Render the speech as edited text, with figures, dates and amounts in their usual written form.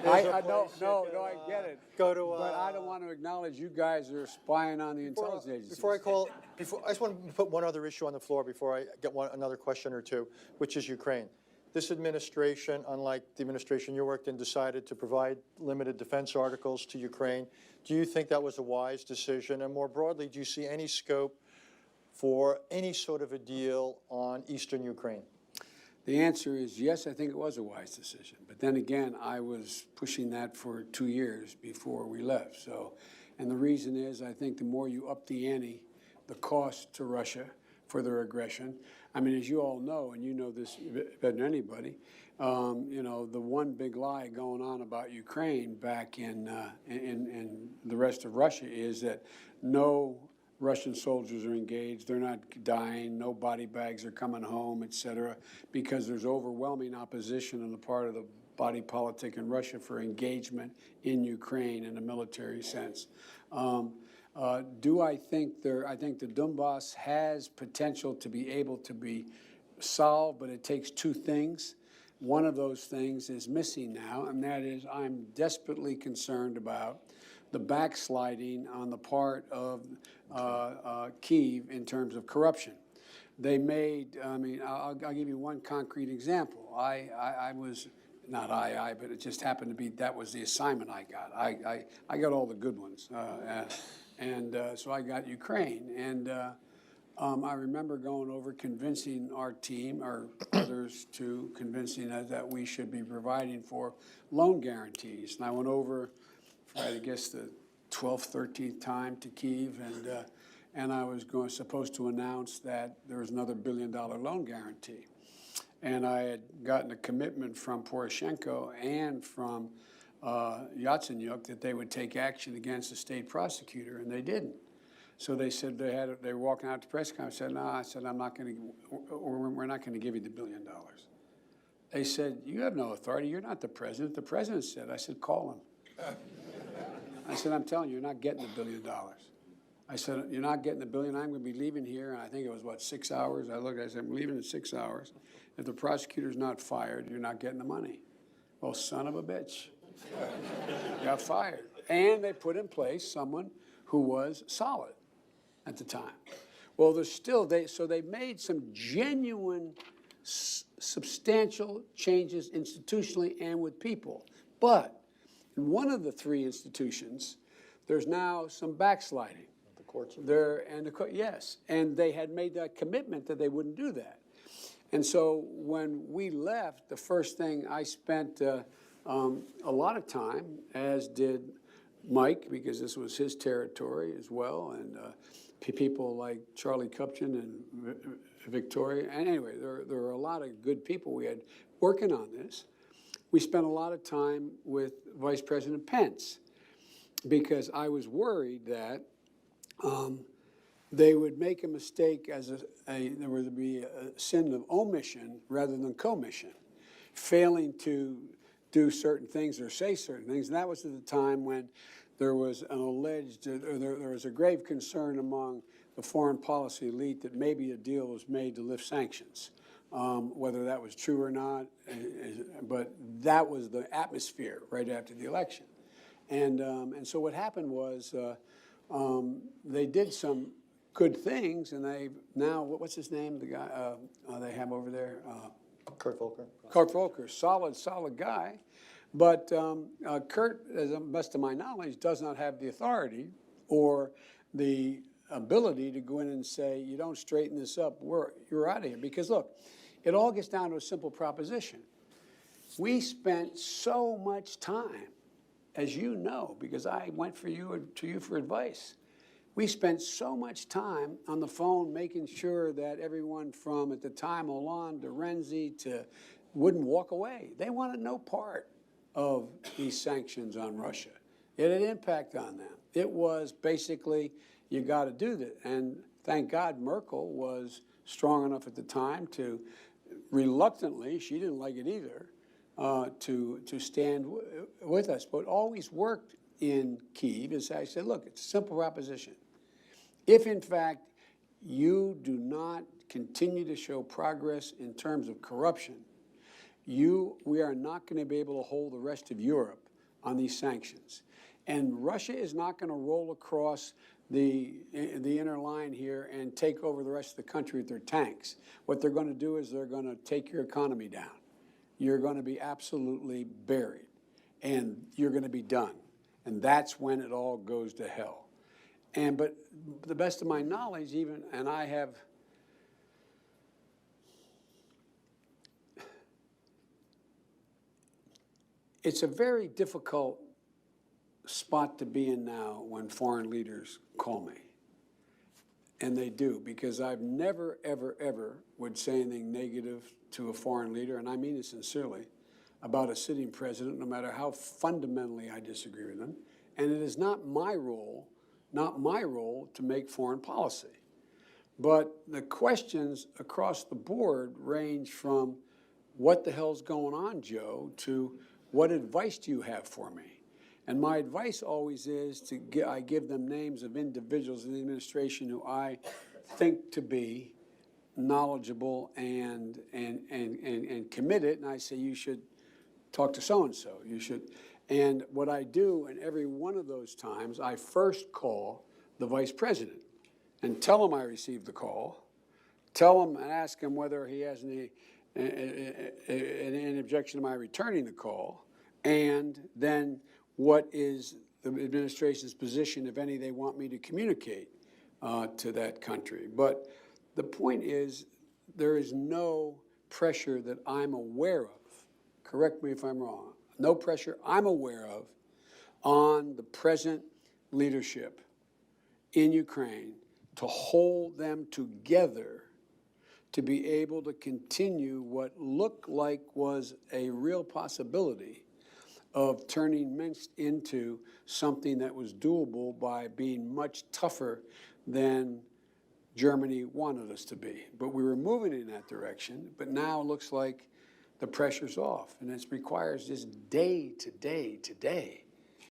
I get it. Go to. But I don't want to acknowledge you guys are spying on the intelligence agencies. I just want to put one other issue on the floor before I get another question or two, which is Ukraine. This administration, unlike the administration you worked in, decided to provide limited defense articles to Ukraine. Do you think that was a wise decision? And more broadly, do you see any scope for any sort of a deal on eastern Ukraine? The answer is yes, I think it was a wise decision. But then again, I was pushing that for 2 years before we left. So, and the reason is I think the more you up the ante, the cost to Russia for their aggression. I mean, as you all know, and you know this better than anybody, you know, the one big lie going on about Ukraine back in the rest of Russia is that no Russian soldiers are engaged, they're not dying, no body bags are coming home, et cetera, because there's overwhelming opposition on the part of the body politic in Russia for engagement in Ukraine in a military sense. Do I think I think the Donbass has potential to be able to be solved, but it takes two things. One of those things is missing now, and that is I'm desperately concerned about the backsliding on the part of Kyiv in terms of corruption. They made, I mean, I'll give you one concrete example. I was, not but it just happened to be that was the assignment I got. I got all the good ones. So I got Ukraine. And I remember going over convincing our team, or others too, convincing us that we should be providing for loan guarantees. And I went over for, I guess, the 12th, 13th time to Kyiv, and I was supposed to announce that there was another $1 billion loan guarantee. And I had gotten a commitment from Poroshenko and from Yatsenyuk that they would take action against the state prosecutor, and they didn't. So they said they were walking out to press conference. I said, no, I said, I'm not going to, we're not going to give you the $1 billion. They said, you have no authority. You're not the president. The president said. I said, call him. I said, I'm telling you, you're not getting the $1 billion. I said, you're not getting the $1 billion. I'm going to be leaving here. And I think it was, what, 6 hours? I looked, I said, I'm leaving in 6 hours. If the prosecutor's not fired, you're not getting the money. Well, son of a bitch. Got fired. And they put in place someone who was solid at the time. Well, there's still, so they made some genuine, substantial changes institutionally and with people. But in one of the three institutions, there's now some backsliding. The courts? Yes. And they had made that commitment that they wouldn't do that. And so when we left, the first thing I spent a lot of time, as did Mike, because this was his territory as well, and people like Charlie Kupchan and Victoria. And anyway, there were a lot of good people we had working on this. We spent a lot of time with Vice President Pence because I was worried that they would make a mistake there would be a sin of omission rather than commission, failing to do certain things or say certain things. And that was at the time when there was an alleged, or there was a grave concern among the foreign policy elite that maybe a deal was made to lift sanctions. Whether that was true or not, but that was the atmosphere right after the election. And so what happened was they did some good things, and they now, what's his name, the guy they have over there? Kurt Volker. Kurt Volker, solid guy. But Kurt, as the best of my knowledge, does not have the authority or the ability to go in and say, you don't straighten this up, you're out of here. Because look, it all gets down to a simple proposition. We spent so much time, as you know, because I went to you for advice. We spent so much time on the phone making sure that everyone from, at the time, Hollande to Renzi to wouldn't walk away. They wanted no part of these sanctions on Russia. It had an impact on them. It was basically, you got to do that. And thank God Merkel was strong enough at the time to reluctantly, she didn't like it either, to stand with us. But always worked in Kyiv is I said, look, it's a simple proposition. If, in fact, you do not continue to show progress in terms of corruption, we are not going to be able to hold the rest of Europe on these sanctions. And Russia is not going to roll across the inner line here and take over the rest of the country with their tanks. What they're going to do is they're going to take your economy down. You're going to be absolutely buried, and you're going to be done. And that's when it all goes to hell. But the best of my knowledge, and I have, it's a very difficult spot to be in now when foreign leaders call me. And they do, because I've never, ever, ever would say anything negative to a foreign leader, and I mean it sincerely, about a sitting president, no matter how fundamentally I disagree with them. And it is not my role to make foreign policy. But the questions across the board range from, what the hell's going on, Joe, to what advice do you have for me? And my advice always is I give them names of individuals in the administration who I think to be knowledgeable and committed, and I say, you should talk to so-and-so. You should. And what I do in every one of those times, I first call the vice president and tell him I received the call, tell him and ask him whether he has any objection to my returning the call, and then what is the administration's position, if any, they want me to communicate to that country. But the point is, there is no pressure that I'm aware of, correct me if I'm wrong, no pressure I'm aware of on the present leadership in Ukraine to hold them together to be able to continue what looked like was a real possibility of turning Minsk into something that was doable by being much tougher than Germany wanted us to be. But we were moving in that direction, but now it looks like the pressure's off, and it requires just day to day to day